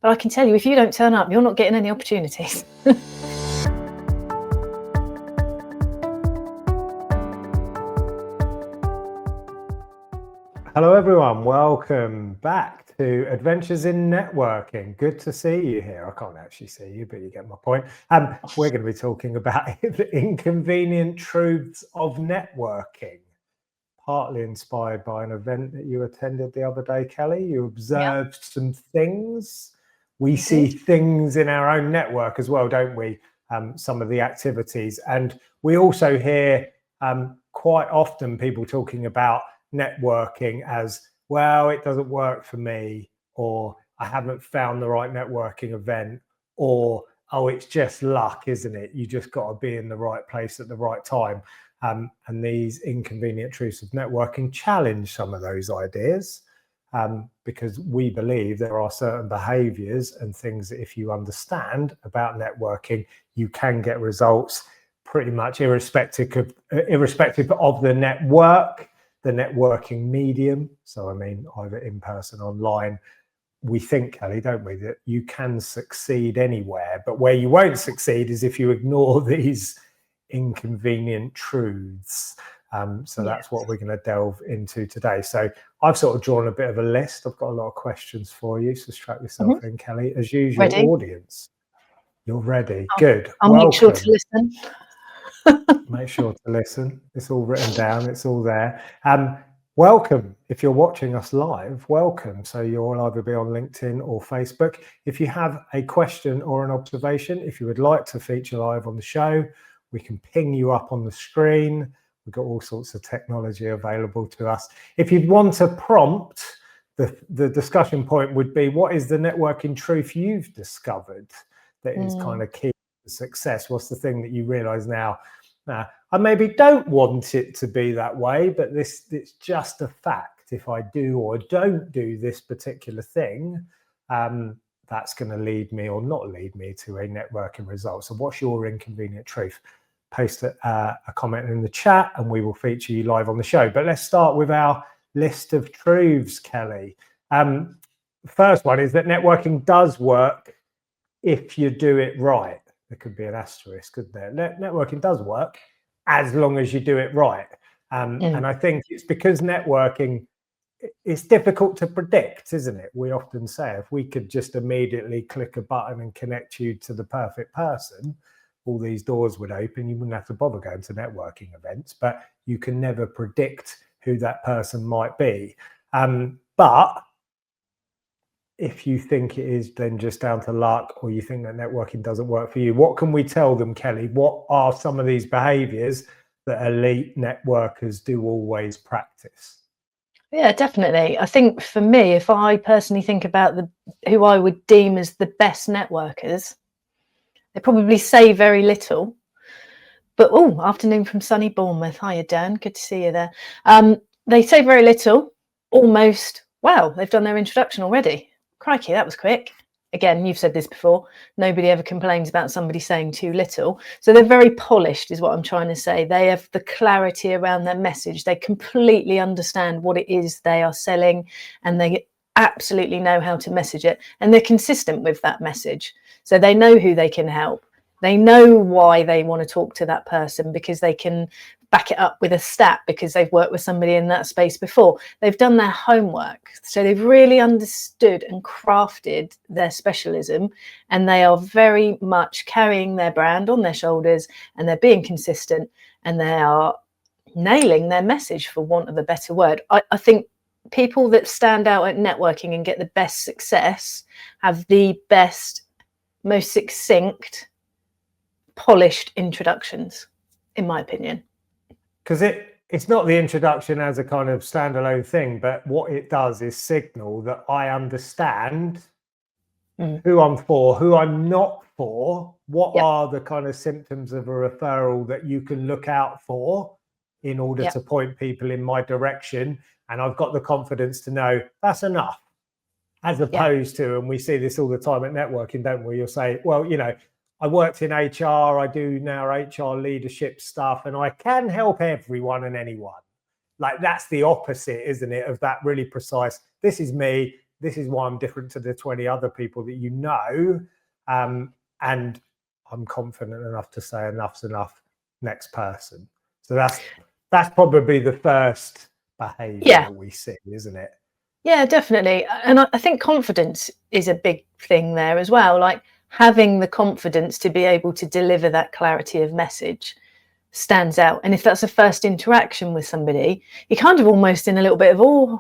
But I can tell you, if you don't turn up, you're not getting any opportunities. Hello everyone, welcome back to Adventures in Networking. Good to see you here. I can't actually see you, but you get my point. We're going to be talking about the inconvenient truths of networking, partly inspired by an event that you attended the other day, Kelly. You observed some things. We see things in our own network as well, don't we? Some of the activities. And we also hear quite often people talking about networking as, well, it doesn't work for me, or I haven't found the right networking event, or, oh, it's just luck, isn't it? You just got to be in the right place at the right time. And these inconvenient truths of networking challenge some of those ideas, because we believe there are certain behaviors and things that if you understand about networking, you can get results pretty much irrespective of the network, the networking medium. So I mean, either in person, online. We think, Kelly, don't we, that you can succeed anywhere, but where you won't succeed is if you ignore these inconvenient truths. That's what we're going to delve into today. So I've sort of drawn a bit of a list. I've got a lot of questions for you, so strap yourself in, Kelly. As usual, Ready? Audience, you're ready. Good. I'll make sure to listen. Make sure to listen. It's all written down. It's all there. Welcome. If you're watching us live, welcome. So you'll either be on LinkedIn or Facebook. If you have a question or an observation, if you would like to feature live on the show, we can ping you up on the screen. We've got all sorts of technology available to us. If you want a prompt, the discussion point would be, what is the networking truth you've discovered that is kind of key to success? What's the thing that you realize now, I maybe don't want it to be that way, but it's just a fact. If I do or don't do this particular thing, that's going to lead me or not lead me to a networking result. So what's your inconvenient truth? Post a comment in the chat and we will feature you live on the show. But let's start with our list of truths, Kelly. First one is that networking does work if you do it right. There could be an asterisk, couldn't there? Networking does work as long as you do it right. And I think it's because networking, it's difficult to predict, isn't it? We often say if we could just immediately click a button and connect you to the perfect person, all these doors would open. You wouldn't have to bother going to networking events, but you can never predict who that person might be. But if you think it is then just down to luck, or you think that networking doesn't work for you, what can we tell them, Kelly? What are some of these behaviors that elite networkers do always practice? Yeah, definitely. I think for me, if I personally think about who I would deem as the best networkers, they probably say very little. But afternoon from sunny Bournemouth. Hiya, Dan. Good to see you there. They say very little. Almost, wow, they've done their introduction already. Crikey, that was quick. Again, you've said this before. Nobody ever complains about somebody saying too little. So they're very polished, is what I'm trying to say. They have the clarity around their message. They completely understand what it is they are selling, and they absolutely know how to message it. And they're consistent with that message. So they know who they can help. They know why they want to talk to that person, because they can back it up with a stat because they've worked with somebody in that space before. They've done their homework. So they've really understood and crafted their specialism, and they are very much carrying their brand on their shoulders, and they're being consistent, and they are nailing their message, for want of a better word. I think people that stand out at networking and get the best success have the best, most succinct, polished introductions, in my opinion. Because it's not the introduction as a kind of standalone thing, but what it does is signal that I understand who I'm for, who I'm not for, what are the kind of symptoms of a referral that you can look out for in order to point people in my direction. And I've got the confidence to know that's enough, as opposed to, and we see this all the time at networking, don't we? You'll say, well, you know, I worked in HR, I do now HR leadership stuff, and I can help everyone and anyone. Like, that's the opposite, isn't it, of that really precise, this is me, this is why I'm different to the 20 other people that you know, and I'm confident enough to say enough's enough, next person. So that's probably the first behaviour that we see, isn't it? Yeah, definitely. And I think confidence is a big thing there as well, like having the confidence to be able to deliver that clarity of message stands out. And if that's a first interaction with somebody, you're kind of almost in a little bit of awe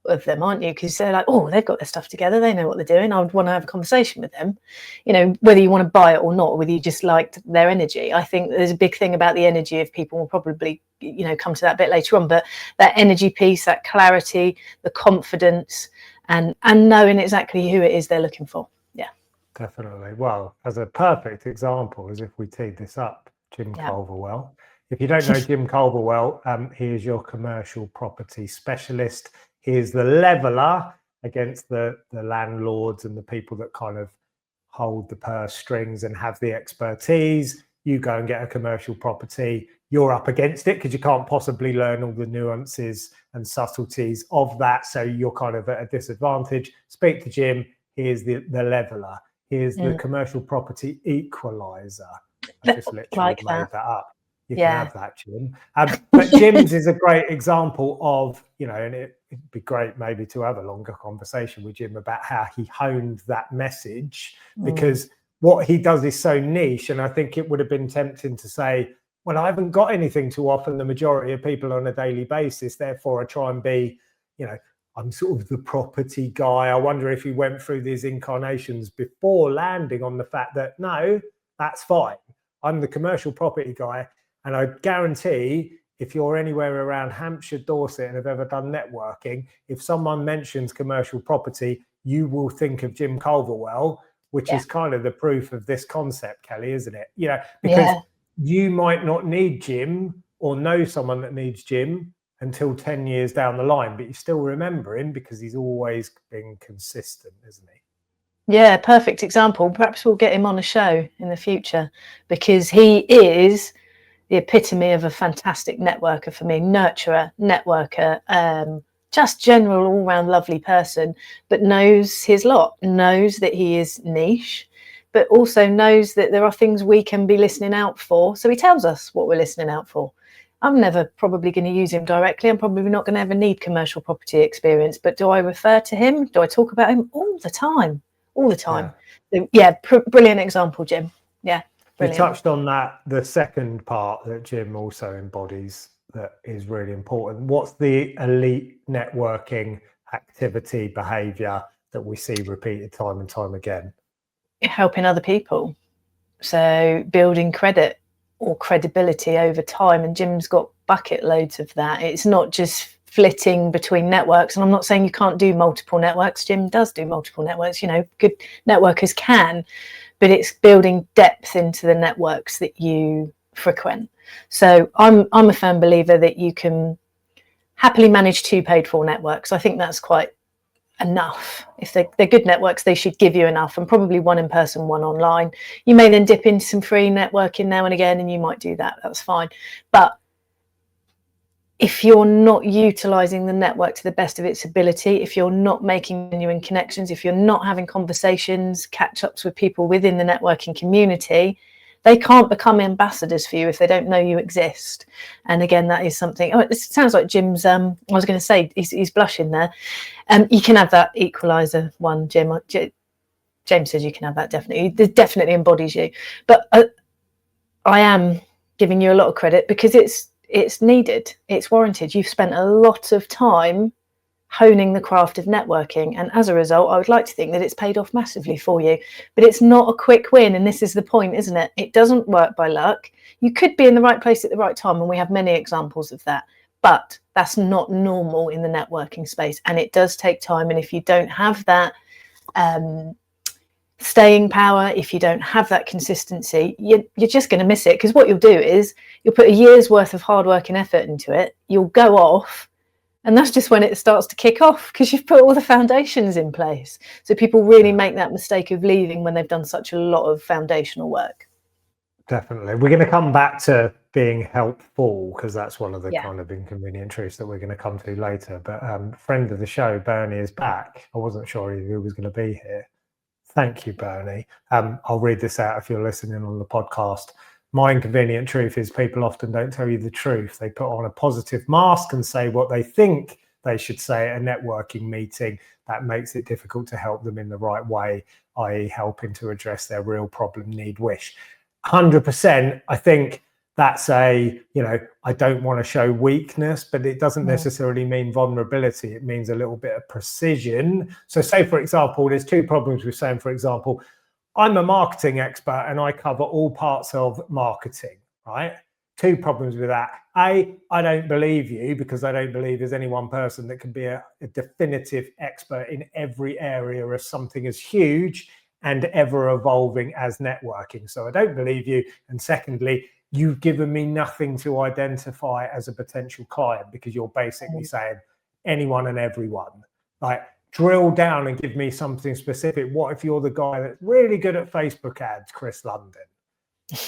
of them, aren't you? Because they're like, oh, they've got their stuff together, they know what they're doing, I would want to have a conversation with them, you know, whether you want to buy it or not, whether you just liked their energy. I think there's a big thing about the energy of people. We'll probably, you know, come to that a bit later on, but that energy piece, that clarity, the confidence, and knowing exactly who it is they're looking for. Yeah, definitely. Well, as a perfect example, as if we teed this up, Jim Culverwell. If you don't know Jim Culverwell, he is your commercial property specialist. He is the leveler against the landlords and the people that kind of hold the purse strings and have the expertise. You go and get a commercial property, you're up against it because you can't possibly learn all the nuances and subtleties of that. So you're kind of at a disadvantage. Speak to Jim. He is the leveler. He is the commercial property equalizer. I just literally made that up. You can have that, Jim. But Jim's is a great example of, you know, and it'd be great maybe to have a longer conversation with Jim about how he honed that message, because what he does is so niche. And I think it would have been tempting to say, well, I haven't got anything to offer the majority of people on a daily basis, therefore I try and be, you know, I'm sort of the property guy. I wonder if he went through these incarnations before landing on the fact that, no, that's fine. I'm the commercial property guy. And I guarantee if you're anywhere around Hampshire, Dorset, and have ever done networking, if someone mentions commercial property, you will think of Jim Culverwell, which is kind of the proof of this concept, Kelly, isn't it? You know, because you might not need Jim or know someone that needs Jim until 10 years down the line, but you still remember him because he's always been consistent, isn't he? Yeah, perfect example. Perhaps we'll get him on a show in the future, because he is the epitome of a fantastic networker for me, nurturer, networker, just general all-round lovely person, but knows his lot, knows that he is niche, but also knows that there are things we can be listening out for. So he tells us what we're listening out for. I'm never probably going to use him directly. I'm probably not going to ever need commercial property experience, but do I refer to him? Do I talk about him all the time? All the time. Yeah, brilliant example, Jim. Yeah. Brilliant. You touched on that, the second part that Jim also embodies that is really important. What's the elite networking activity behavior that we see repeated time and time again? Helping other people. So building credit or credibility over time. And Jim's got bucket loads of that. It's not just flitting between networks. And I'm not saying you can't do multiple networks. Jim does do multiple networks. You know, good networkers can. But it's building depth into the networks that you frequent. So I'm a firm believer that you can happily manage 2 paid-for networks. I think that's quite enough. If they're good networks, they should give you enough, and probably 1 in person, 1 online. You may then dip into some free networking now and again, and you might do that. That's fine. But if you're not utilising the network to the best of its ability, if you're not making genuine connections, if you're not having conversations, catch-ups with people within the networking community, they can't become ambassadors for you if they don't know you exist. And again, that is something, it sounds like Jim's, I was going to say, he's blushing there. You can have that equaliser one, Jim. James says you can have that, definitely. It definitely embodies you. But I am giving you a lot of credit because it's needed, it's warranted. You've spent a lot of time honing the craft of networking, and as a result I would like to think that it's paid off massively for you. But it's not a quick win, and this is the point, isn't it? It doesn't work by luck. You could be in the right place at the right time, and we have many examples of that, but that's not normal in the networking space, and it does take time. And if you don't have that staying power, if you don't have that consistency, you're just going to miss it. Because what you'll do is you'll put a year's worth of hard work and effort into it, you'll go off, and that's just when it starts to kick off, because you've put all the foundations in place. So people really make that mistake of leaving when they've done such a lot of foundational work. Definitely. We're going to come back to being helpful, because that's one of the Yeah. kind of inconvenient truths that we're going to come to later. But friend of the show, Bernie, is back. I wasn't sure who was going to be here. Thank you, Bernie. I'll read this out if you're listening on the podcast. My inconvenient truth is people often don't tell you the truth. They put on a positive mask and say what they think they should say at a networking meeting. That makes it difficult to help them in the right way, i.e. helping to address their real problem, need, wish. 100%. I think that's I don't want to show weakness, but it doesn't necessarily mean vulnerability. It means a little bit of precision. So say, for example, there's two problems with saying, for example, I'm a marketing expert and I cover all parts of marketing, right? Two problems with that. I don't believe you, because I don't believe there's any one person that can be a definitive expert in every area of something as huge and ever evolving as networking. So I don't believe you. And secondly, you've given me nothing to identify as a potential client, because you're basically saying anyone and everyone. Like, drill down and give me something specific. What if you're the guy that's really good at Facebook ads, Chris London?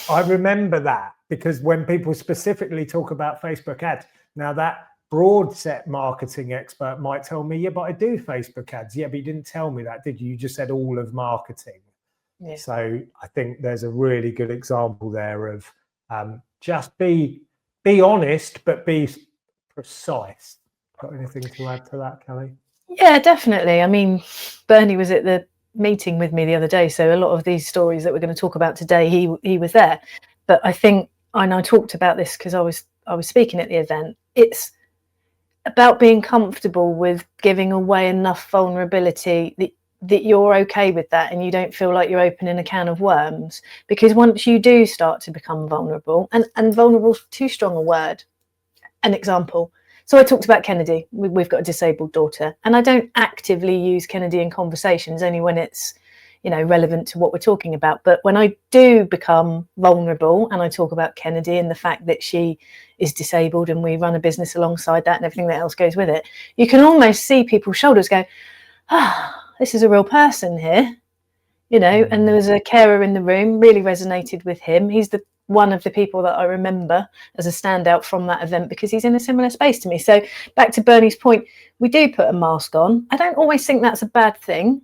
I remember that, because when people specifically talk about Facebook ads, now that broad set marketing expert might tell me, yeah, but I do Facebook ads. Yeah, but you didn't tell me that, did you? You just said all of marketing. Yeah. So I think there's a really good example there of just be honest, but be precise. Got anything to add to that, Kelly? Yeah, definitely. I mean, Bernie was at the meeting with me the other day, so a lot of these stories that we're going to talk about today, he was there. But I think, and I talked about this because I was speaking at the event, it's about being comfortable with giving away enough vulnerability that you're okay with that and you don't feel like you're opening a can of worms. Because once you do start to become vulnerable, and vulnerable is too strong a word. An example. So I talked about Kennedy. We've got a disabled daughter, and I don't actively use Kennedy in conversations, only when it's, relevant to what we're talking about. But when I do become vulnerable and I talk about Kennedy and the fact that she is disabled and we run a business alongside that and everything that else goes with it, you can almost see people's shoulders go, this is a real person here, and there was a carer in the room, really resonated with him. He's one of the people that I remember as a standout from that event, because he's in a similar space to me. So back to Bernie's point, we do put a mask on. I don't always think that's a bad thing,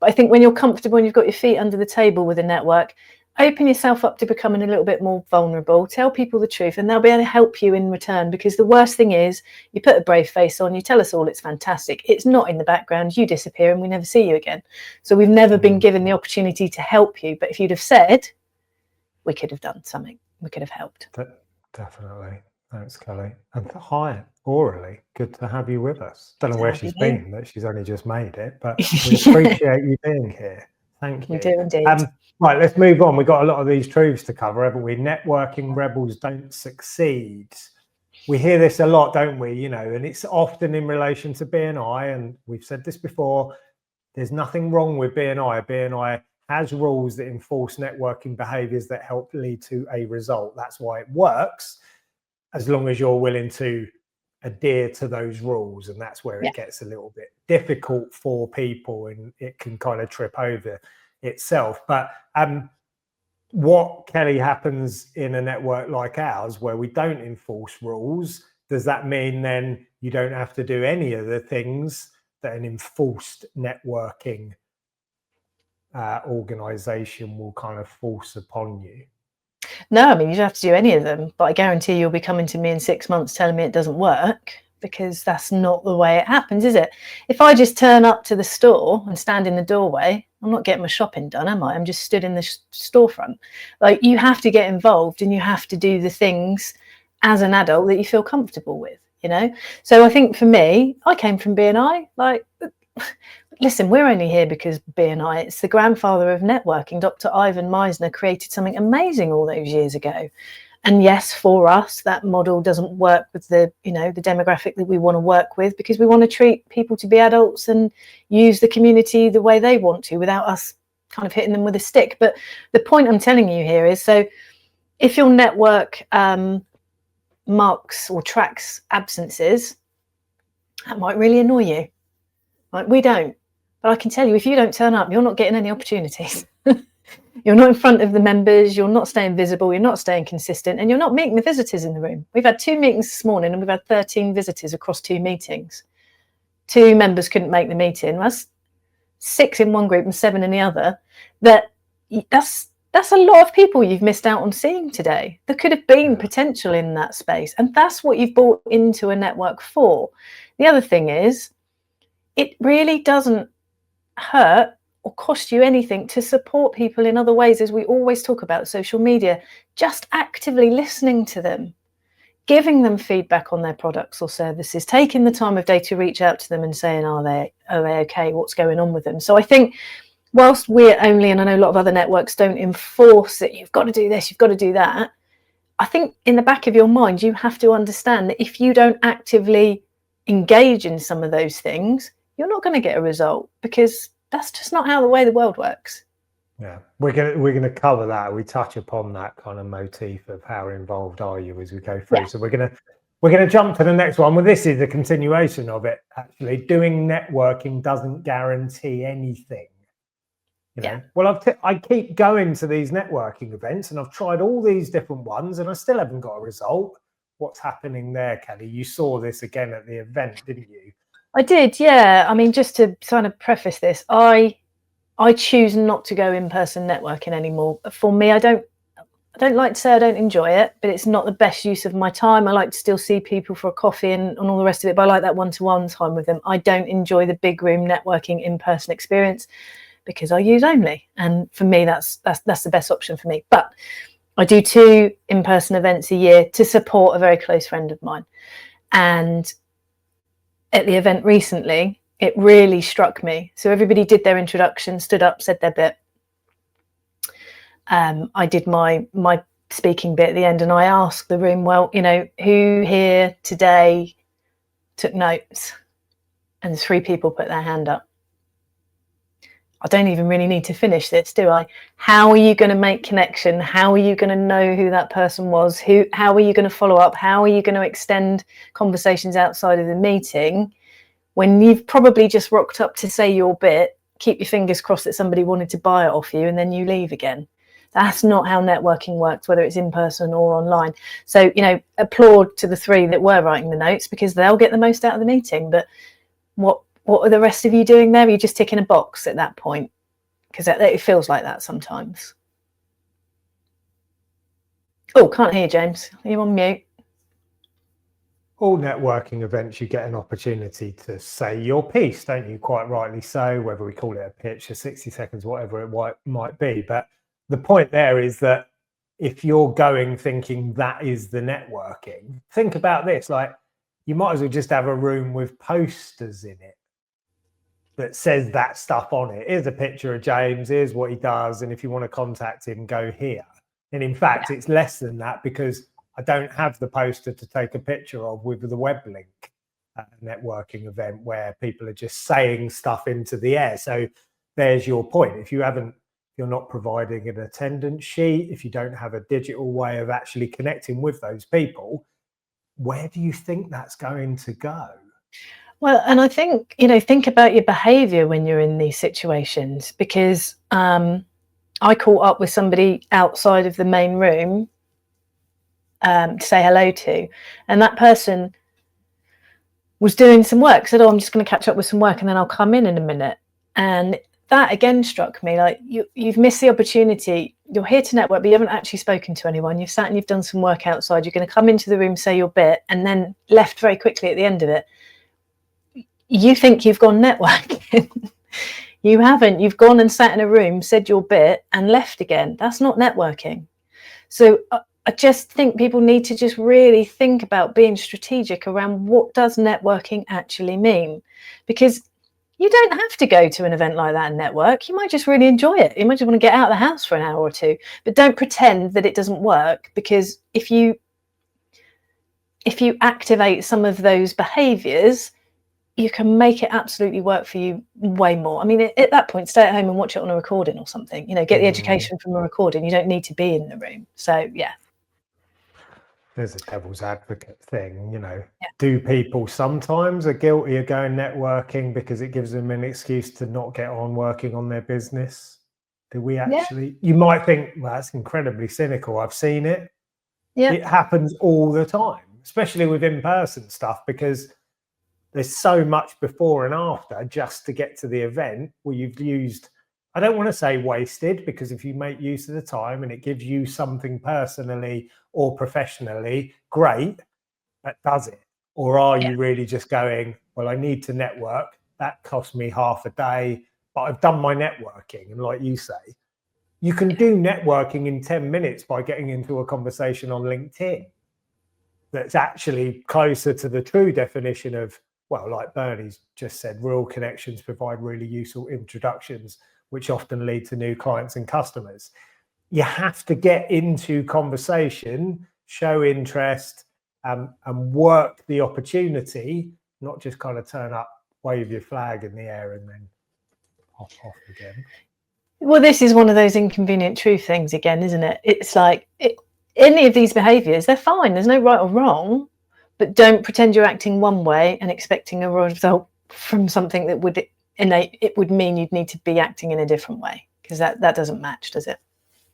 but I think when you're comfortable and you've got your feet under the table with a network, open yourself up to becoming a little bit more vulnerable, tell people the truth, and they'll be able to help you in return. Because the worst thing is, you put a brave face on, you tell us all it's fantastic, it's not in the background, you disappear and we never see you again. So we've never been given the opportunity to help you. But if you'd have said, we could have done something, we could have helped. Definitely. Thanks, Kelly. And hi, Aurelie, good to have you with us. Don't know where she's been, that she's only just made it, but we appreciate you being here. Thank you. We do indeed. Right, let's move on. We've got a lot of these truths to cover, haven't we? Networking rebels don't succeed. We hear this a lot, don't we? And it's often in relation to BNI, and we've said this before, there's nothing wrong with BNI. BNI has rules that enforce networking behaviours that help lead to a result. That's why it works, as long as you're willing to adhere to those rules. And that's where it gets a little bit difficult for people, and it can kind of trip over itself. But what, Kelly, happens in a network like ours where we don't enforce rules? Does that mean then you don't have to do any of the things that an enforced networking organization will kind of force upon you? No, I mean, you don't have to do any of them, but I guarantee you'll be coming to me in 6 months telling me it doesn't work, because that's not the way it happens, is it? If I just turn up to the store and stand in the doorway, I'm not getting my shopping done, am I? I'm just stood in the storefront. Like, you have to get involved and you have to do the things as an adult that you feel comfortable with, So I think for me, I came from BNI, listen, we're only here because BNI, it's the grandfather of networking. Dr. Ivan Meisner created something amazing all those years ago. And yes, for us, that model doesn't work with the demographic that we want to work with, because we want to treat people to be adults and use the community the way they want to, without us kind of hitting them with a stick. But the point I'm telling you here is, so if your network marks or tracks absences, that might really annoy you. Like, we don't. But I can tell you, if you don't turn up, you're not getting any opportunities. You're not in front of the members, you're not staying visible, you're not staying consistent, and you're not meeting the visitors in the room. We've had 2 meetings this morning and we've had 13 visitors across 2 meetings. 2 members couldn't make the meeting. That's 6 in one group and 7 in the other. That's a lot of people you've missed out on seeing today. There could have been potential in that space, and that's what you've brought into a network for. The other thing is, it really doesn't hurt or cost you anything to support people in other ways, as we always talk about social media. Just actively listening to them, giving them feedback on their products or services, taking the time of day to reach out to them and saying, are they okay, what's going on with them? So I think whilst we're only, and I know a lot of other networks don't enforce that you've got to do this, you've got to do that, I think in the back of your mind you have to understand that if you don't actively engage in some of those things, you're not going to get a result, because that's just not how the way the world works. Yeah, we're gonna cover that. We touch upon that kind of motif of how involved are you as we go through. Yeah. So we're gonna jump to the next one. Well, this is a continuation of it. Actually, doing networking doesn't guarantee anything. You know? Yeah. Well, I keep going to these networking events, and I've tried all these different ones, and I still haven't got a result. What's happening there, Kelly? You saw this again at the event, didn't you? I did, yeah. I mean, just to kind of preface this, I choose not to go in-person networking anymore. For me, I don't like to say I don't enjoy it, but it's not the best use of my time. I like to still see people for a coffee and all the rest of it, but I like that one-to-one time with them. I don't enjoy the big room networking in-person experience, because I use only, and for me that's the best option for me. But I do 2 in-person events a year to support a very close friend of mine, and at the event recently it really struck me. So everybody did their introduction, stood up, said their bit. I did my speaking bit at the end, and I asked the room, well, you know, who here today took notes? And 3 people put their hand up. I don't even really need to finish this, do I? How are you going to make connection? How are you going to know who that person was? How are you going to follow up? How are you going to extend conversations outside of the meeting when you've probably just rocked up to say your bit, keep your fingers crossed that somebody wanted to buy it off you, and then you leave again? That's not how networking works, whether it's in person or online. So, you know, applaud to the 3 that were writing the notes, because they'll get the most out of the meeting. But what are the rest of you doing there? You're just ticking a box at that point, because it feels like that sometimes. Oh, can't hear you, James. Are you on mute? All networking events, you get an opportunity to say your piece, don't you? Quite rightly so, whether we call it a pitch or 60 seconds, whatever it might be. But the point there is that if you're going thinking that is the networking, think about this, like you might as well just have a room with posters in it that says that stuff on it. Here's a picture of James, here's what he does, and if you want to contact him, go here. And in fact, it's less than that, because I don't have the poster to take a picture of with the web link at a networking event where people are just saying stuff into the air. So there's your point. If you're not providing an attendance sheet, if you don't have a digital way of actually connecting with those people, where do you think that's going to go? Well, and I think, you know, think about your behaviour when you're in these situations, because I caught up with somebody outside of the main room to say hello to, and that person was doing some work, said, oh, I'm just going to catch up with some work and then I'll come in a minute. And that again struck me, like you've missed the opportunity. You're here to network, but you haven't actually spoken to anyone. You've sat and you've done some work outside. You're going to come into the room, say your bit, and then left very quickly at the end of it. You think you've gone networking. You haven't. You've gone and sat in a room, said your bit, and left again. That's not networking. So I just think people need to just really think about being strategic around what does networking actually mean, because you don't have to go to an event like that and network. You might just really enjoy it. You might just want to get out of the house for an hour or 2, but don't pretend that it doesn't work, because if you activate some of those behaviours, you can make it absolutely work for you way more. I mean, at that point, stay at home and watch it on a recording or something. You know, get the education from a recording. You don't need to be in the room. So, yeah. There's a devil's advocate thing, you know. Yeah. Do people sometimes are guilty of going networking because it gives them an excuse to not get on working on their business? Do we actually, you might think, well, that's incredibly cynical. I've seen it. Yeah. It happens all the time, especially with in-person stuff, because there's so much before and after just to get to the event where you've used, I don't want to say wasted, because if you make use of the time and it gives you something personally or professionally, great, that does it. Or are you really just going, well, I need to network. That cost me half a day, but I've done my networking. And like you say, you can do networking in 10 minutes by getting into a conversation on LinkedIn that's actually closer to the true definition of, well, like Bernie's just said, real connections provide really useful introductions, which often lead to new clients and customers. You have to get into conversation, show interest, and work the opportunity, not just kind of turn up, wave your flag in the air and then off again. Well, this is one of those inconvenient truth things again, isn't it? It's like any of these behaviours, they're fine. There's no right or wrong, but don't pretend you're acting one way and expecting a result from something that would mean you'd need to be acting in a different way, because that doesn't match, does it?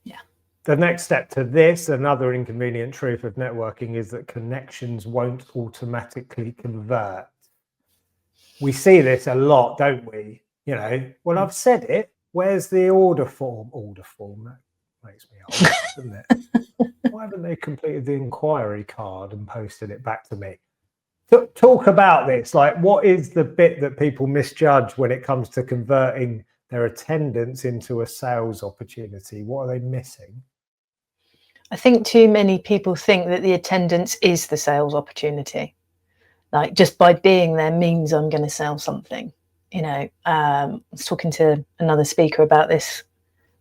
Yeah. The next step to this, another inconvenient truth of networking, is that connections won't automatically convert. We see this a lot, don't we? You know, well, I've said it. Where's the order form? Order form, that makes me old, doesn't it? Why haven't they completed the inquiry card and posted it back to me? Talk about this. Like, what is the bit that people misjudge when it comes to converting their attendance into a sales opportunity? What are they missing? I think too many people think that the attendance is the sales opportunity. Like, just by being there means I'm going to sell something. You know, I was talking to another speaker about this,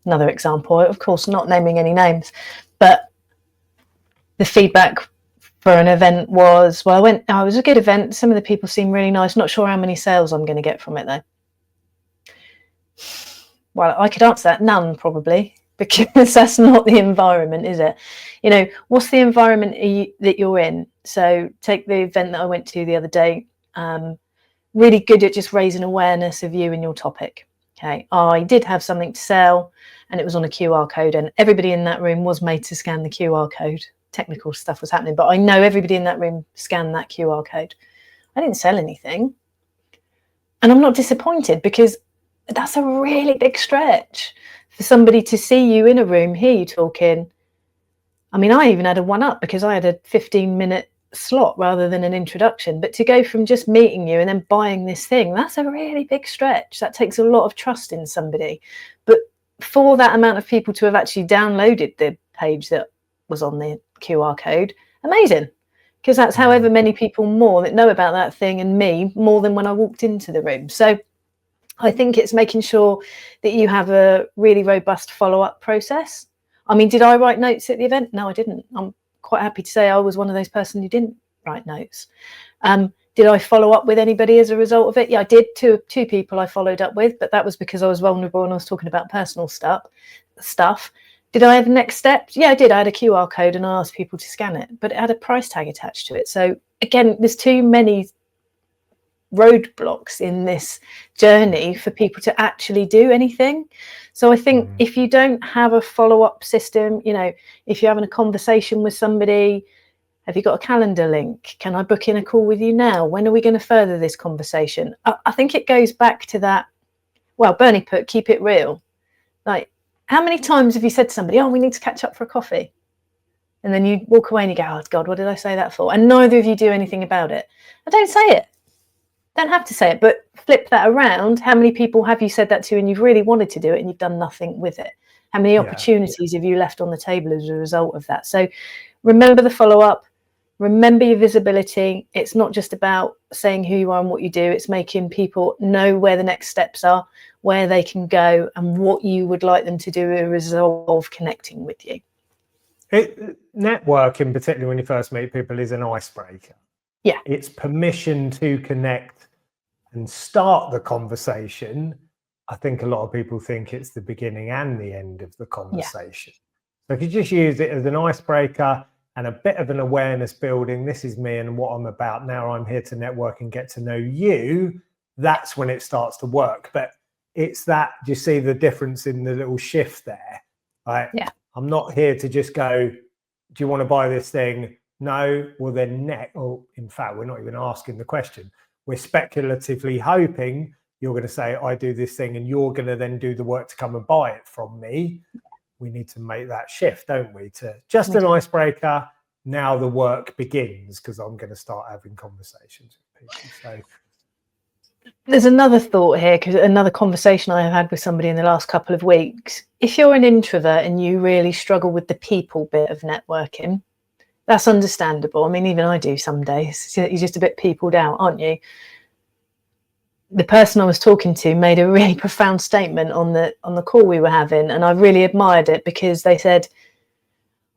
another example, of course, not naming any names, but the feedback for an event was, well, it was a good event. Some of the people seem really nice. Not sure how many sales I'm going to get from it, though. Well, I could answer that, none, probably, because that's not the environment, is it? You know, what's the environment that you're in? So take the event that I went to the other day. Really good at just raising awareness of you and your topic. Okay, I did have something to sell, and it was on a QR code, and everybody in that room was made to scan the QR code. Technical stuff was happening, but I know everybody in that room scanned that QR code. I didn't sell anything, and I'm not disappointed, because that's a really big stretch for somebody to see you in a room, hear you talking. I mean, I even had a one-up because I had a 15-minute slot rather than an introduction. But to go from just meeting you and then buying this thing, that's a really big stretch. That takes a lot of trust in somebody. But for that amount of people to have actually downloaded the page that was on the QR code, amazing. Because that's however many people more that know about that thing, and me more than when I walked into the room. So I think it's making sure that you have a really robust follow-up process. I mean, did I write notes at the event? No, I didn't. I'm quite happy to say I was one of those persons who didn't write notes. Did I follow up with anybody as a result of it? Yeah, I did. Two people I followed up with, but that was because I was vulnerable and I was talking about personal stuff. Did I have next steps? Yeah, I did. I had a QR code and I asked people to scan it, but it had a price tag attached to it. So again, there's too many roadblocks in this journey for people to actually do anything. So I think if you don't have a follow-up system, you know, if you're having a conversation with somebody, have you got a calendar link? Can I book in a call with you now? When are we going to further this conversation? I think it goes back to that, well, Bernie put, keep it real. Like, how many times have you said to somebody, oh, we need to catch up for a coffee? And then you walk away and you go, oh God, what did I say that for? And neither of you do anything about it. I don't say it. Don't have to say it, but flip that around. How many people have you said that to and you've really wanted to do it and you've done nothing with it? How many opportunities have you left on the table as a result of that? So remember the follow-up, remember your visibility. It's not just about saying who you are and what you do. It's making people know where the next steps are, where they can go, and what you would like them to do as a result of connecting with you. Networking, particularly when you first meet people, is an icebreaker. Yeah. It's permission to connect and start the conversation. I think a lot of people think it's the beginning and the end of the conversation. So if you just use it as an icebreaker and a bit of an awareness building, this is me and what I'm about. Now I'm here to network and get to know you. That's when it starts to work. But it's that, do you see the difference in the little shift there? Right? Yeah. I'm not here to just go, do you want to buy this thing? No. Well, then or in fact, we're not even asking the question. We're speculatively hoping you're going to say, I do this thing, and you're going to then do the work to come and buy it from me. We need to make that shift, don't we? To just an icebreaker. Now the work begins, because I'm going to start having conversations with people. So there's another thought here, because another conversation I have had with somebody in the last couple of weeks. If you're an introvert and you really struggle with the people bit of networking, that's understandable. I mean, even I do some days. You're just a bit peopled out, aren't you? The person I was talking to made a really profound statement on the call we were having, and I really admired it, because they said,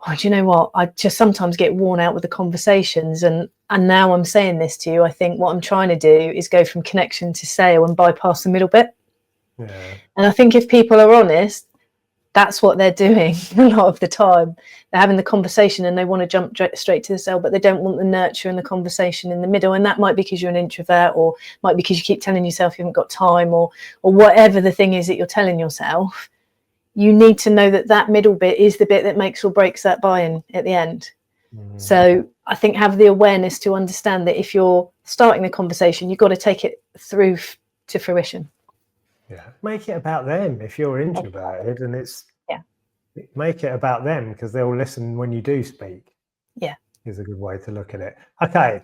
oh, do you know what? I just sometimes get worn out with the conversations, and now I'm saying this to you. I think what I'm trying to do is go from connection to sale and bypass the middle bit. yeah. And I think if people are honest, that's what they're doing a lot of the time. They're having the conversation and they want to jump straight to the sale, but they don't want the nurture and the conversation in the middle. And that might be because you're an introvert, or might be because you keep telling yourself you haven't got time, or whatever the thing is that you're telling yourself. You need to know that that middle bit is the bit that makes or breaks that buy-in at the end. So I think have the awareness to understand that if you're starting the conversation, you've got to take it through to fruition. Yeah, make it about them. If you're introverted, and make it about them, because they'll listen when you do speak. Yeah, is a good way to look at it. Okay,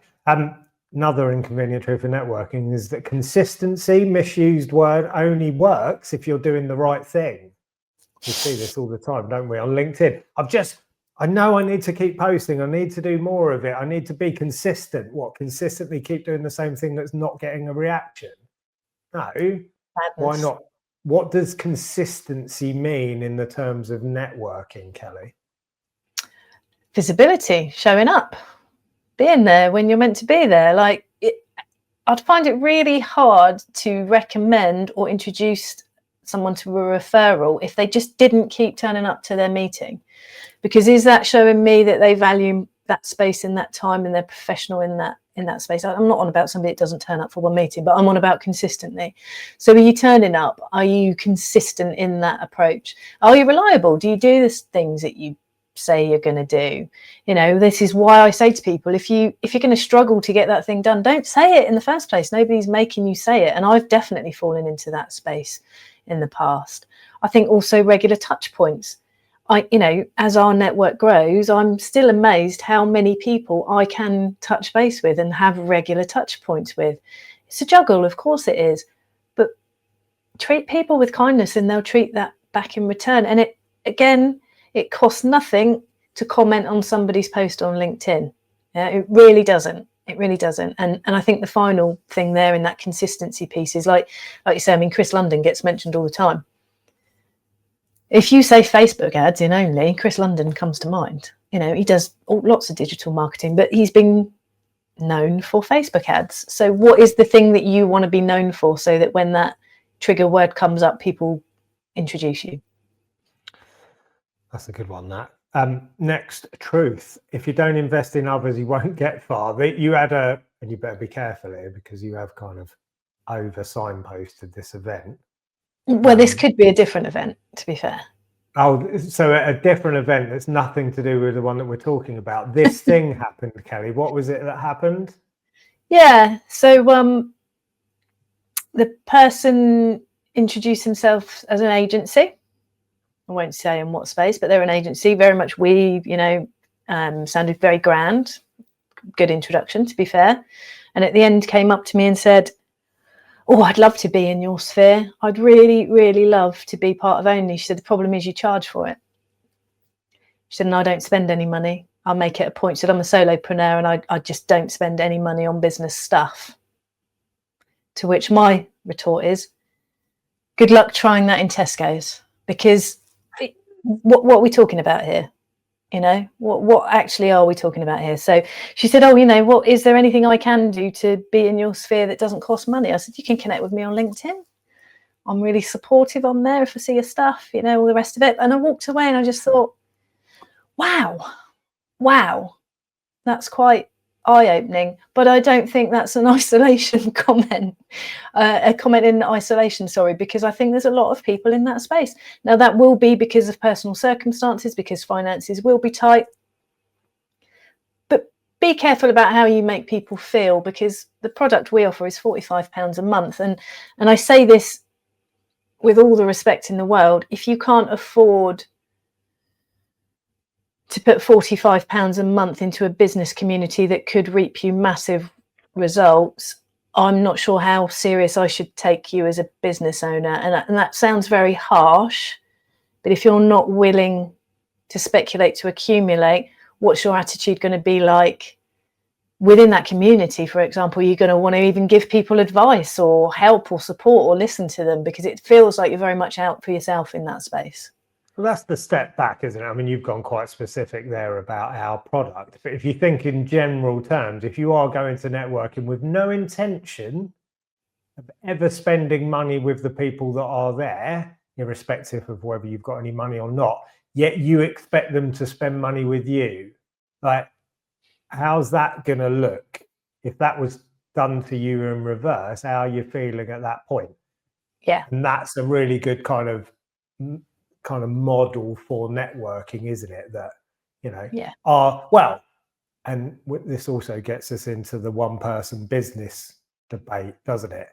another inconvenient truth of networking is that consistency, misused word, only works if you're doing the right thing. We see this all the time, don't we, on LinkedIn? I know I need to keep posting. I need to do more of it. I need to be consistent. What, consistently keep doing the same thing that's not getting a reaction? No. madness. Why not? What does consistency mean in the terms of networking, Kelly? Visibility, showing up, being there when you're meant to be there. Like, I'd find it really hard to recommend or introduce someone to a referral if they just didn't keep turning up to their meeting. Because is that showing me that they value that space in that time, and they're professional in that space? I'm not on about somebody that doesn't turn up for one meeting, but I'm on about consistently. So are you turning up? Are you consistent in that approach? Are you reliable? Do you do the things that you say you're going to do? You know, this is why I say to people, if you're going to struggle to get that thing done, don't say it in the first place. Nobody's making you say it. And I've definitely fallen into that space in the past. I think also regular touch points. As our network grows, I'm still amazed how many people I can touch base with and have regular touch points with. It's a juggle, of course it is, but treat people with kindness and they'll treat that back in return. And it costs nothing to comment on somebody's post on LinkedIn. Yeah, it really doesn't. It really doesn't. And I think the final thing there in that consistency piece is like you say, I mean, Chris London gets mentioned all the time. If you say Facebook ads in only, Chris London comes to mind. You know, he does lots of digital marketing, but he's been known for Facebook ads. So what is the thing that you want to be known for, so that when that trigger word comes up, people introduce you? That's a good one, that. Next, truth. If you don't invest in others, you won't get far. You had and you better be careful here, because you have kind of over signposted this event. Well, this could be a different event, to be fair. Oh, so a different event that's nothing to do with the one that we're talking about. This thing happened, Kelly. What was it that happened? Yeah, so the person introduced himself as an agency. I won't say in what space, but they're an agency, very much sounded very grand. Good introduction, to be fair. And at the end came up to me and said, oh, I'd love to be in your sphere. I'd really, really love to be part of Only. She said, the problem is you charge for it. She said, and I don't spend any money. I'll make it a point. She said, I'm a solopreneur and I just don't spend any money on business stuff. To which my retort is, good luck trying that in Tesco's, because what are we talking about here? You know, what actually are we talking about here? So she said, oh, is there anything I can do to be in your sphere that doesn't cost money? I said, you can connect with me on LinkedIn. I'm really supportive on there if I see your stuff, all the rest of it. And I walked away and I just thought, wow, that's quite eye-opening, but I don't think that's an isolation comment, a comment in isolation, sorry, because I think there's a lot of people in that space. Now, that will be because of personal circumstances, because finances will be tight, but be careful about how you make people feel, because the product we offer is £45 a month, and I say this with all the respect in the world. If you can't afford to put £45 a month into a business community that could reap you massive results, I'm not sure how serious I should take you as a business owner. And that sounds very harsh, but if you're not willing to speculate, to accumulate, what's your attitude going to be like within that community? For example, you're going to want to even give people advice or help or support or listen to them, because it feels like you're very much out for yourself in that space. Well, that's the step back, isn't it? I mean, you've gone quite specific there about our product, but if you think in general terms, if you are going to networking with no intention of ever spending money with the people that are there, irrespective of whether you've got any money or not, yet you expect them to spend money with you, like, how's that going to look? If that was done to you in reverse, how are you feeling at that point? Yeah. And that's a really good kind of model for networking, isn't it? That, you know, well, and this also gets us into the one person business debate, doesn't it?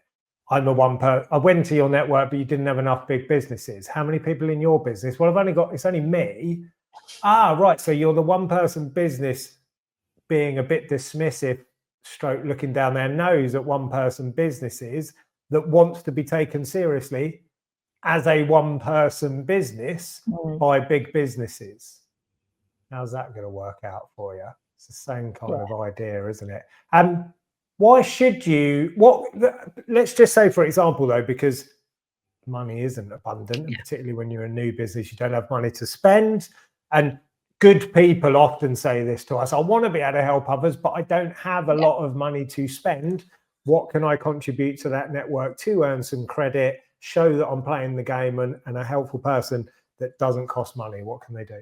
I'm a one person. I went to your network, but you didn't have enough big businesses. How many people in your business? Well, it's only me. Ah, right. So you're the one person business being a bit dismissive, stroke looking down their nose at one person businesses that wants to be taken seriously as a one person business by big businesses. How's that going to work out for you? It's the same kind of idea, isn't it? Why should you, let's just say, for example, though, because money isn't abundant, and particularly when you're a new business, you don't have money to spend. And good people often say this to us: I want to be able to help others, but I don't have a lot of money to spend. What can I contribute to that network to earn some credit, show that I'm playing the game and a helpful person that doesn't cost money? What can they do?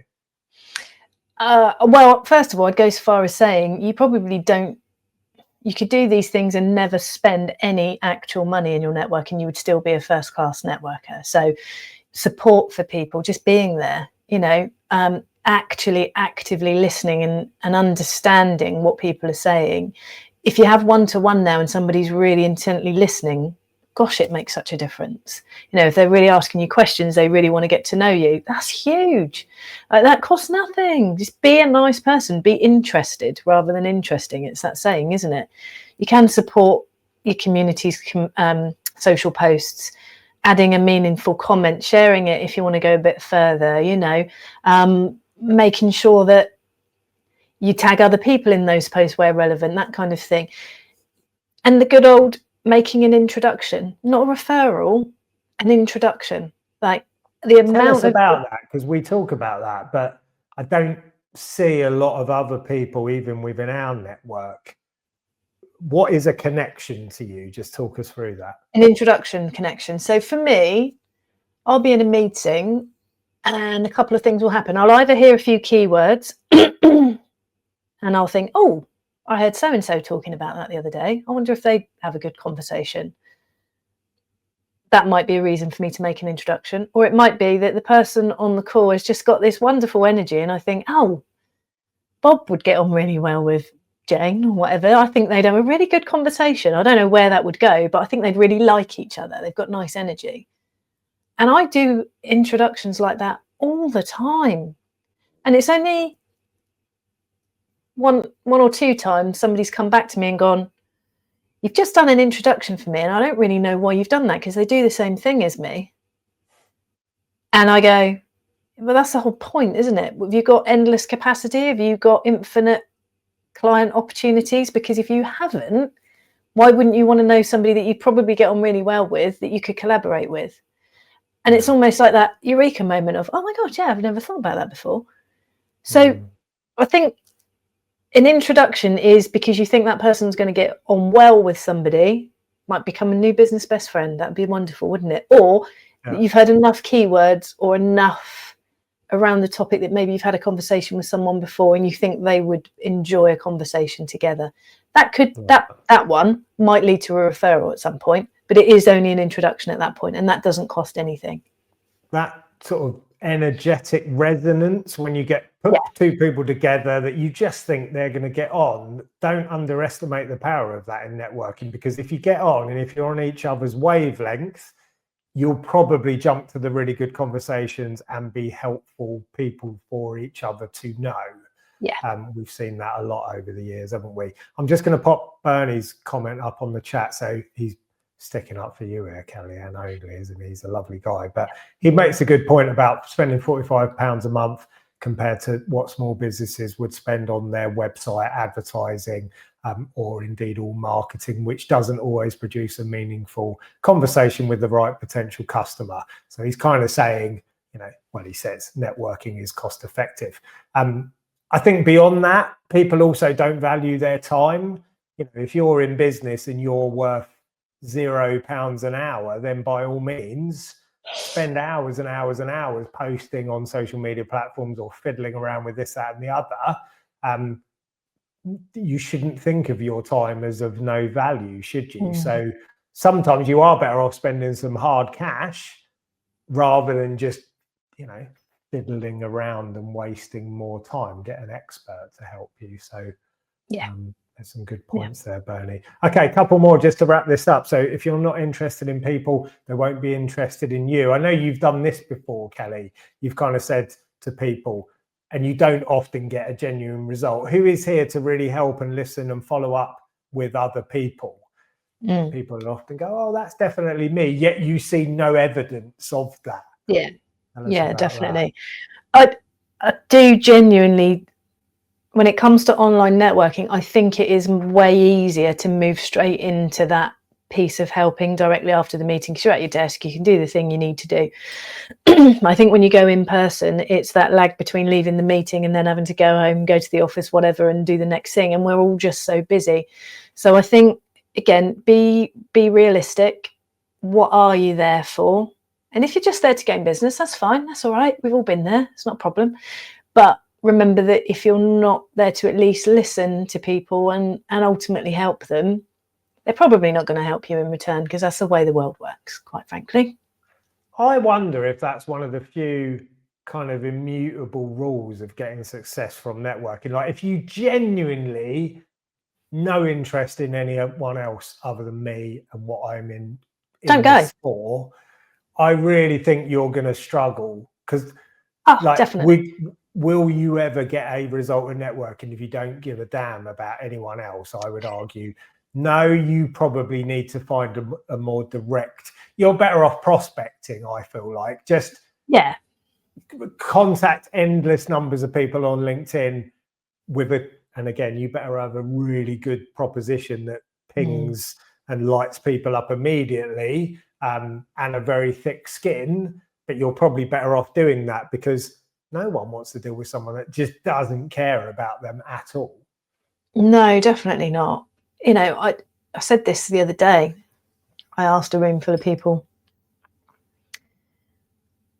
Well, first of all, I'd go so far as saying you probably don't. You could do these things and never spend any actual money in your network, and you would still be a first-class networker. So support for people, just being there, you know, actually actively listening and understanding what people are saying. If you have one-to-one now and somebody's really intently listening, gosh, it makes such a difference. You know, if they're really asking you questions, they really want to get to know you, that's huge. That costs nothing. Just be a nice person, be interested rather than interesting. It's that saying, isn't it? You can support your community's social posts, adding a meaningful comment, sharing it if you want to go a bit further, you know, making sure that you tag other people in those posts where relevant, that kind of thing. And the good old making an introduction, not a referral, an introduction. Like the amount Tell us about that, because we talk about that, but I don't see a lot of other people, even within our network. What is a connection to you? Just talk us through that. An introduction connection. So for me, I'll be in a meeting and a couple of things will happen. I'll either hear a few keywords and I'll think, oh, I heard so-and-so talking about that the other day. I wonder if they have a good conversation. That might be a reason for me to make an introduction. Or it might be that the person on the call has just got this wonderful energy and I think, oh, Bob would get on really well with Jane or whatever. I think they'd have a really good conversation. I don't know where that would go, but I think they'd really like each other. They've got nice energy. And I do introductions like that all the time. And it's only one or two times somebody's come back to me and gone, you've just done an introduction for me and I don't really know why you've done that, because they do the same thing as me. And I go, well, that's the whole point, isn't it? Have you got endless capacity? Have you got infinite client opportunities? Because if you haven't, why wouldn't you want to know somebody that you'd probably get on really well with, that you could collaborate with? And it's almost like that eureka moment of, oh my God, yeah, I've never thought about that before. So I think an introduction is because you think that person's going to get on well with somebody, might become a new business best friend. That'd be wonderful, wouldn't it? Or you've heard enough keywords or enough around the topic that maybe you've had a conversation with someone before and you think they would enjoy a conversation together. That one might lead to a referral at some point, but it is only an introduction at that point, and that doesn't cost anything. That sort of energetic resonance when you get two people together that you just think they're going to get on, don't underestimate the power of that in networking, because if you get on and if you're on each other's wavelength, you'll probably jump to the really good conversations and be helpful people for each other to know. We've seen that a lot over the years, haven't we? I'm just going to pop Bernie's comment up on the chat. So he's sticking up for you here, Kelly, and only, isn't he? He's a lovely guy, but he makes a good point about spending £45 a month compared to what small businesses would spend on their website advertising, or indeed all marketing, which doesn't always produce a meaningful conversation with the right potential customer. So he's kind of saying, he says networking is cost effective. I think beyond that, people also don't value their time. If you're in business and you're worth £0 an hour, then by all means spend hours and hours and hours posting on social media platforms or fiddling around with this, that and the other. You shouldn't think of your time as of no value, should you? So sometimes you are better off spending some hard cash rather than just fiddling around and wasting more time. Get an expert to help you. So there's some good points there, Bernie. Okay, a couple more just to wrap this up. So if you're not interested in people, they won't be interested in you. I know you've done this before, Kelly. You've kind of said to people, and you don't often get a genuine result, who is here to really help and listen and follow up with other people? People will often go, oh, that's definitely me, yet you see no evidence of that. Definitely. I do genuinely, when it comes to online networking, I think it is way easier to move straight into that piece of helping directly after the meeting, because you're at your desk, you can do the thing you need to do. I think when you go in person, it's that lag between leaving the meeting and then having to go home, go to the office, whatever, and do the next thing, and we're all just so busy. So I think, again, be realistic. What are you there for? And if you're just there to gain business, that's fine, that's all right, we've all been there, it's not a problem. But remember that if you're not there to at least listen to people and ultimately help them, they're probably not going to help you in return, because that's the way the world works, quite frankly. I wonder if that's one of the few kind of immutable rules of getting success from networking. Like, if you genuinely no interest in anyone else other than me and what I'm in don't go for, I really think you're going to struggle, because definitely. Will you ever get a result in networking if you don't give a damn about anyone else? I would argue no. You probably need to find a more direct. You're better off prospecting, I feel like. Just contact endless numbers of people on LinkedIn and again, you better have a really good proposition that pings and lights people up immediately, and a very thick skin. But you're probably better off doing that, because no one wants to deal with someone that just doesn't care about them at all. No, definitely not. I said this the other day. I asked a room full of people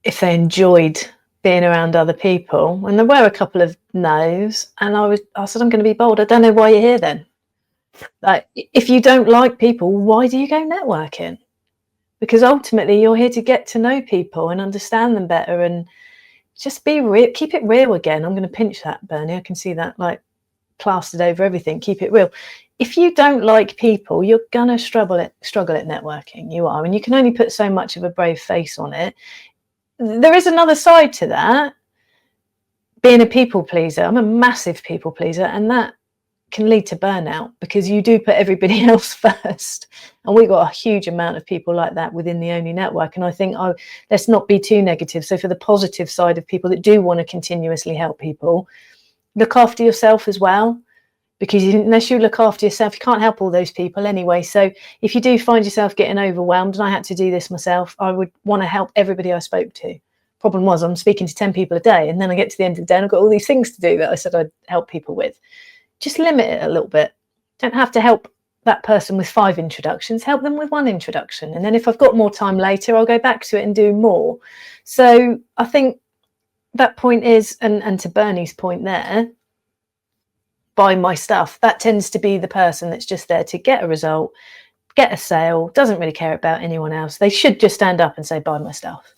if they enjoyed being around other people, and there were a couple of no's, and I said, I'm going to be bold, I don't know why you're here then. Like, if you don't like people, why do you go networking? Because ultimately you're here to get to know people and understand them better, and just be real. Keep it real again. I'm going to pinch that, Bernie. I can see that like plastered over everything. Keep it real. If you don't like people, you're going to struggle at networking. You are, and you can only put so much of a brave face on it. There is another side to that, being a people pleaser. I'm a massive people pleaser, and that can lead to burnout, because you do put everybody else first. And we've got a huge amount of people like that within the Only Network. And I think let's not be too negative. So for the positive side of people that do want to continuously help people, look after yourself as well, because unless you look after yourself, you can't help all those people anyway. So if you do find yourself getting overwhelmed, and I had to do this myself, I would want to help everybody I spoke to. Problem was, I'm speaking to 10 people a day, and then I get to the end of the day and I've got all these things to do that I said I'd help people with. Just limit it a little bit. Don't have to help that person with 5 introductions, help them with 1 introduction. And then if I've got more time later, I'll go back to it and do more. So I think that point is, and to Bernie's point there, buy my stuff, that tends to be the person that's just there to get a result, get a sale, doesn't really care about anyone else. They should just stand up and say, buy my stuff.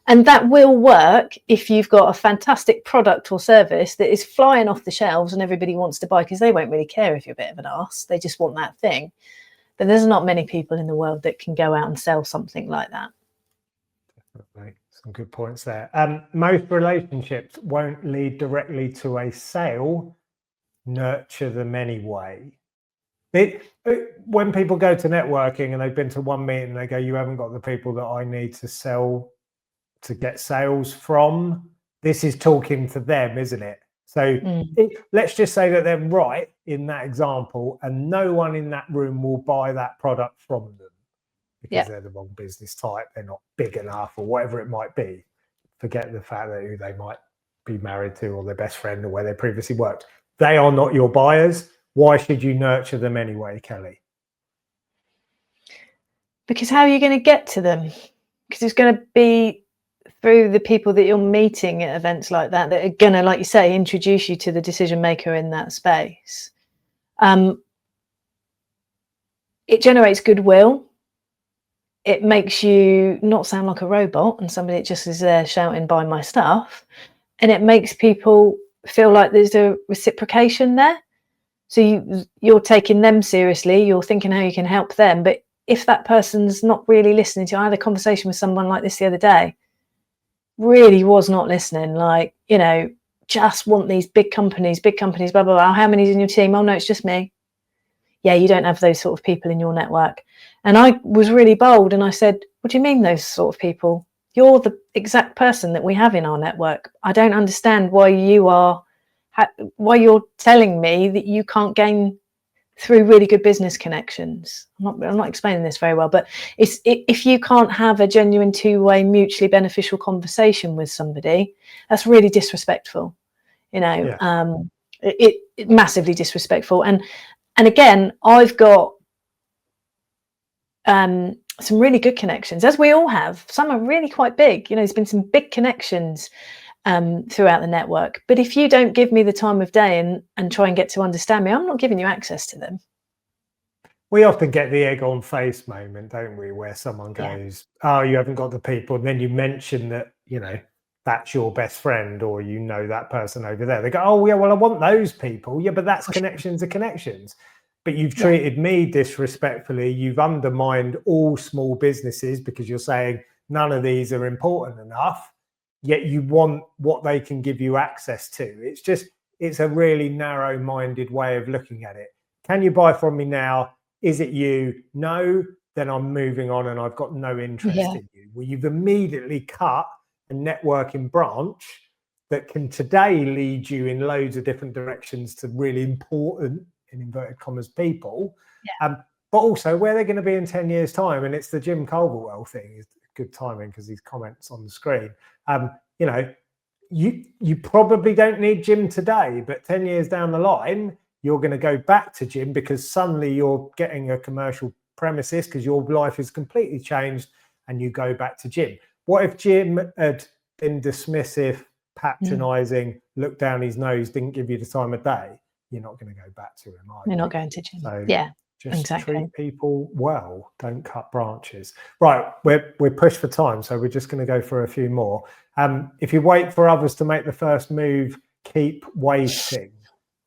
And that will work if you've got a fantastic product or service that is flying off the shelves and everybody wants to buy, because they won't really care if you're a bit of an arse. They just want that thing. But there's not many people in the world that can go out and sell something like that. Definitely. Some good points there. Most relationships won't lead directly to a sale. Nurture them anyway. When people go to networking and they've been to one meeting, they go, you haven't got the people that I need to sell, to get sales from. This is talking to them, isn't it? So let's just say that they're right in that example, and no one in that room will buy that product from them because they're the wrong business type, they're not big enough, or whatever it might be. Forget the fact that who they might be married to, or their best friend, or where they previously worked. They are not your buyers. Why should you nurture them anyway, Kelly? Because how are you going to get to them? Because it's going to be through the people that you're meeting at events like that are going to, like you say, introduce you to the decision maker in that space. It generates goodwill. It makes you not sound like a robot and somebody that just is there shouting, buy my stuff. And it makes people feel like there's a reciprocation there. So you're taking them seriously, you're thinking how you can help them. But if that person's not really listening to you, I had a conversation with someone like this the other day, really was not listening, like, you know, just want these big companies, blah, blah, blah. How many's in your team? Oh, no, it's just me. Yeah, you don't have those sort of people in your network. And I was really bold and I said, what do you mean those sort of people? You're the exact person that we have in our network. I don't understand why you're telling me that you can't gain through really good business connections. I'm not explaining this very well, but if you can't have a genuine two-way mutually beneficial conversation with somebody, that's really disrespectful, you know. It massively disrespectful. And again, I've got some really good connections, as we all have. Some are really quite big, you know, there's been some big connections throughout the network. But if you don't give me the time of day and try and get to understand me, I'm not giving you access to them. We often get the egg on face moment, don't we, where someone goes, oh, you haven't got the people. And then you mention that, you know, that's your best friend, or you know that person over there. They go, oh, yeah, well, I want those people. Yeah, but that's connections are connections. But you've treated me disrespectfully. You've undermined all small businesses because you're saying none of these are important enough. Yet you want what they can give you access to. It's a really narrow-minded way of looking at it. Can you buy from me now? Is it you? No, then I'm moving on and I've got no interest in you. Well, you've immediately cut a networking branch that can today lead you in loads of different directions to really important, in inverted commas, people. But also where they're going to be in 10 years' time. And it's the Jim Culverwell thing. Good timing because these comments on the screen. You know, you probably don't need Jim today, but 10 years down the line, you're going to go back to Jim because suddenly you're getting a commercial premises because your life is completely changed, and you go back to Jim. What if Jim had been dismissive, patronizing, looked down his nose, didn't give you the time of day? You're not going to go back to him, are you? You're not going to Jim. So, just treat people well. Don't cut branches. Right, we're pushed for time, so we're just going to go for a few more. If you wait for others to make the first move, keep waiting.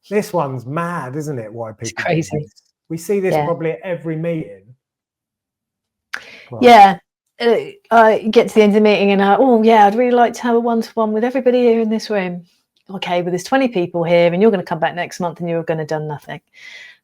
This one's mad, isn't it? Why people? It's crazy. do this. We see this probably at every meeting. Right. Yeah, I get to the end of the meeting and I'd really like to have a one-to-one with everybody here in this room. Okay, well, there's 20 people here, and you're going to come back next month, and you're going to have done nothing.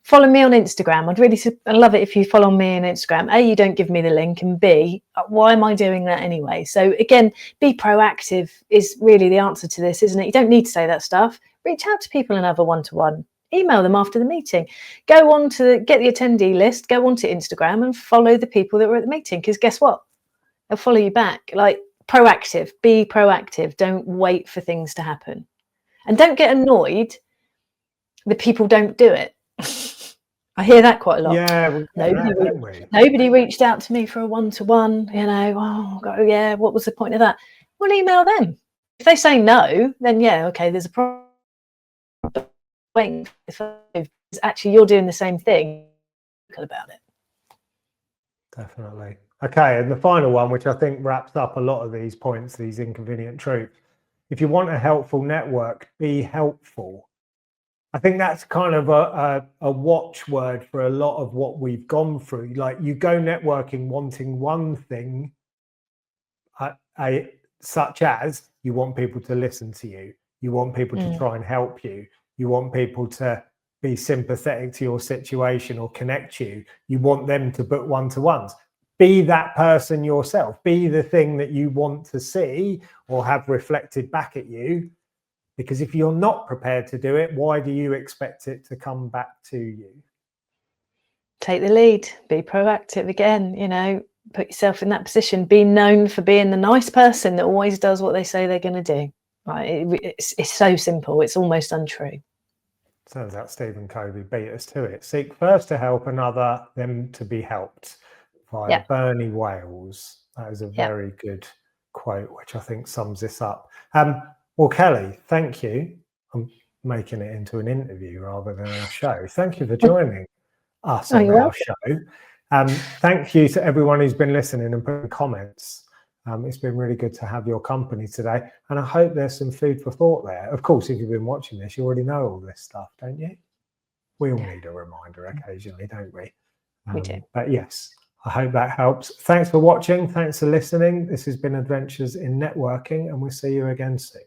Follow me on Instagram. I'd love it if you follow me on Instagram. A, you don't give me the link, and B, why am I doing that anyway? So again, be proactive is really the answer to this, isn't it? You don't need to say that stuff. Reach out to people and have a one-to-one. Email them after the meeting. Go on to get the attendee list. Go on to Instagram and follow the people that were at the meeting, because guess what? They'll follow you back. Like, proactive. Be proactive. Don't wait for things to happen. And don't get annoyed that people don't do it. I hear that quite a lot. Yeah, nobody reached out to me for a one-to-one, you know. Oh, God, yeah, what was the point of that? Well, email them. If they say no, then yeah, okay, there's a problem. But wait, if actually you're doing the same thing about it. Definitely. Okay, and the final one, which I think wraps up a lot of these points, these inconvenient truths. If you want a helpful network, be helpful. I think that's kind of a watchword for a lot of what we've gone through. Like, you go networking wanting one thing, such as you want people to listen to you, you want people to try and help you, you want people to be sympathetic to your situation or connect you, you want them to book one-to-ones. Be that person yourself. Be the thing that you want to see or have reflected back at you. Because if you're not prepared to do it, why do you expect it to come back to you? Take the lead. Be proactive again, you know, put yourself in that position. Be known for being the nice person that always does what they say they're going to do. Right? It's so simple. It's almost untrue. Turns out Stephen Covey beat us to it. Seek first to help another, then to be helped, via Bernie Wales. That is a very good quote, which I think sums this up. Well, Kelly, thank you. I'm making it into an interview rather than a show. Thank you for joining us on our show. Thank you to everyone who's been listening and putting comments. It's been really good to have your company today, and I hope there's some food for thought there. Of course, if you've been watching this, you already know all this stuff, don't you? We all need a reminder occasionally, don't we? We do. But yes, I hope that helps. Thanks for watching. Thanks for listening. This has been Adventures in Networking, and we'll see you again soon.